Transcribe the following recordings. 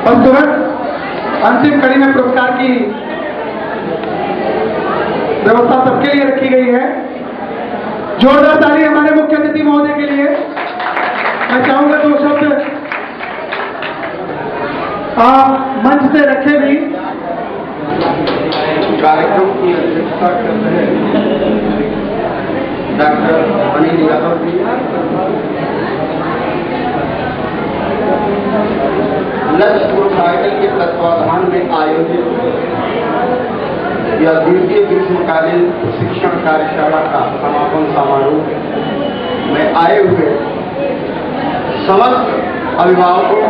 और तुरंत अंतिम कड़ी में पुरस्कार की व्यवस्था सबके लिए रखी गई है। जोरदार ताली हमारे मुख्य अतिथि महोदय के लिए। मैं चाहूंगा 2 शब्द आप मंच से रखे भी। कार्यक्रम की अध्यक्षता कर रहे डॉक्टर अनिल यादव जी, लक्ष्य सोसाइटी के तत्वाधान में आयोजित यह द्वितीय ग्रीष्मकालीन शिक्षण कार्यशाला का समापन समारोह में आए हुए समस्त अभिभावकों,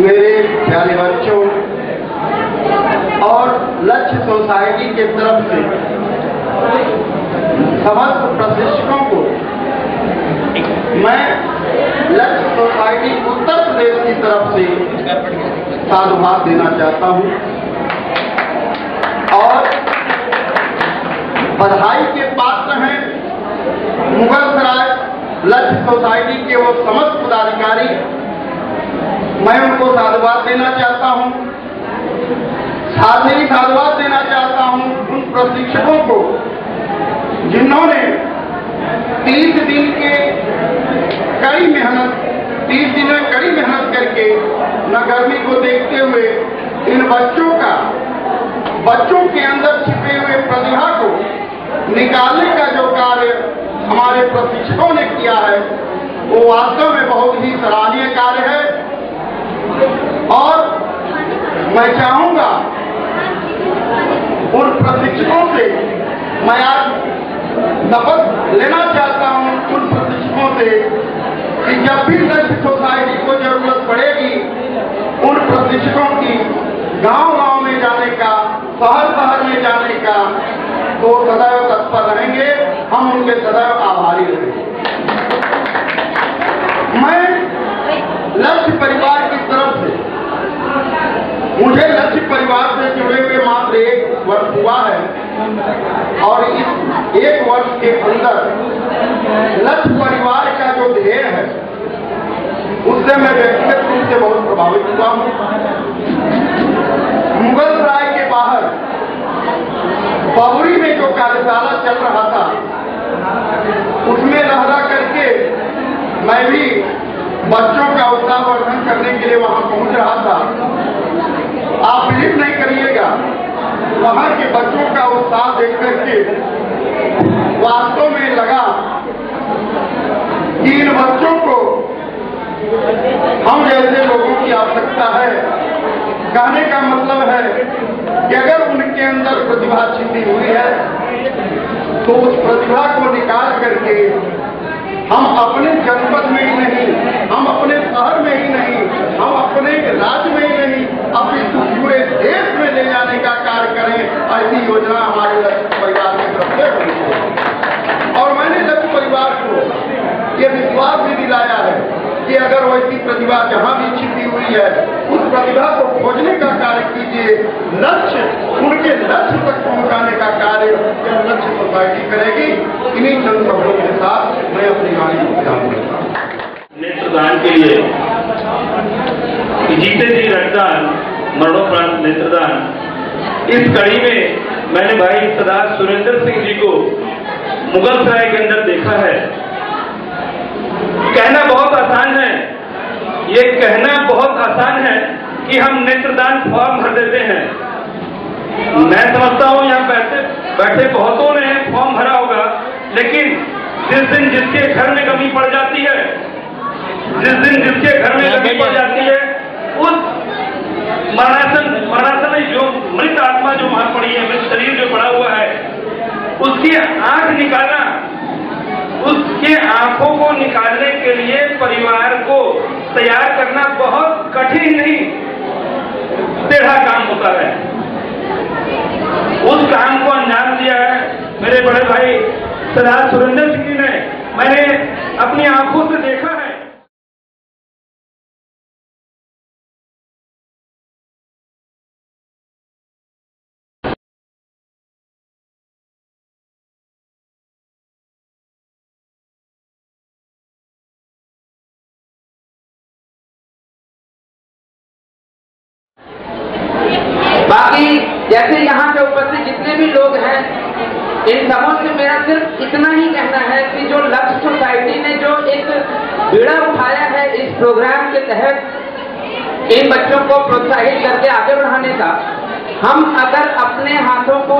मेरे प्यारे बच्चों और लक्ष्य सोसाइटी के तरफ से समस्त प्रशिक्षकों को मैं लक्ष्य सोसाइटी उत्तर प्रदेश की तरफ से साधुवाद देना चाहता हूं और बधाई के पात्र हैं मुगलसराय लक्ष्य सोसाइटी के वो समस्त पदाधिकारी। मैं उनको साधुवाद देना चाहता हूं, साथ ही साधुवाद देना चाहता हूं उन प्रशिक्षकों को जिन्होंने 30 दिन के कड़ी मेहनत 30 दिन में कड़ी मेहनत करके न गर्मी को देखते हुए इन बच्चों के अंदर छिपे हुए प्रतिभा को निकालने का जो कार्य हमारे प्रशिक्षकों ने किया है वो वास्तव में बहुत ही सराहनीय कार्य है। और मैं चाहूंगा उन प्रशिक्षकों से, मैं आज शपथ लेना चाहता हूं उन प्रशिक्षकों से कि जब भी लक्ष्य सोसाइटी को जरूरत पड़ेगी उन प्रशिक्षकों की गांव-गांव में जाने का, शहर में जाने का, तो सदैव तत्पर रहेंगे। हम उनके सदैव आभारी रहेंगे। मैं लक्ष्य परिवार की तरफ से, मुझे लक्ष्य परिवार से जुड़े हुए मात्र 1 वर्ष हुआ है और इस 1 वर्ष के अंदर लक्ष्य परिवार का जो ध्येय है उससे मैं व्यक्तिगत रूप से बहुत प्रभावित हुआ हूं। मुगलसराय के बाहर बाबुरी में जो कार्यशाला चल रहा था उसमें लहरा करके मैं भी बच्चों का उत्साहवर्धन करने के लिए वहां पहुंच रहा था। आप बिलीव नहीं करिएगा, वहां के बच्चों का उत्साह देख करके वास्तव में लगा कि इन बच्चों को हम जैसे लोगों की आवश्यकता है। कहने का मतलब है कि अगर उनके अंदर प्रतिभा छिपी हुई है तो उस प्रतिभा को निकाल करके हम अपने जनपद में ही नहीं, हम अपने शहर में ही नहीं, हम अपने राज्य में ही नहीं, अपने पूरे देश में ले जाने का कार्य करें। ऐसी योजना हमारे लक्ष्य परिवार की तरफ से होनी चाहिए। और मैंने लक्ष्य परिवार को यह विश्वास भी दिलाया है कि अगर वैसी प्रतिभा जहां भी छिपी हुई है उस प्रतिभा को खोजने का कार्य कीजिए। लक्ष्य, उनके लक्ष्य तक पहुंचाने का कार्य लक्ष्य सोसाइटी करेगी। इन्हीं चंद शब्दों के साथ मैं अपनी वाणी को विराम देता हूं। नेत्रदान के लिए जीते जी रक्तदान, मरणोपरांत नेत्रदान, इस कड़ी में मैंने भाई सरदार सुरेंद्र सिंह जी को मुगलसराय के अंदर देखा है। कहना बहुत आसान है, ये कहना बहुत आसान है कि हम नेत्रदान फॉर्म भर देते हैं। मैं समझता हूं यहाँ बैठे बहुतों ने फॉर्म भरा होगा, लेकिन जिस दिन जिसके घर में कमी पड़ जाती है, जिस दिन जिसके घर में कमी पड़ जाती है, उस मरणासन में जो मृत आत्मा जो वहां पड़ी है, मृत शरीर जो पड़ा हुआ है, उसकी आंख निकालना, उसके आंखों को निकालने के लिए परिवार को तैयार करना बहुत कठिन नहीं, टेढ़ा काम होता है। उस काम को अंजाम दिया है मेरे बड़े भाई सरदार सुरेंद्र सिंह जी ने। मैंने अपनी आंखों से देखा है। जैसे यहाँ पे उपस्थित जितने भी लोग हैं, इन सबों से मेरा सिर्फ इतना ही कहना है कि जो लक्ष्य सोसाइटी ने जो एक बीड़ा उठाया है इस प्रोग्राम के तहत इन बच्चों को प्रोत्साहित करके आगे बढ़ाने का, हम अगर अपने हाथों को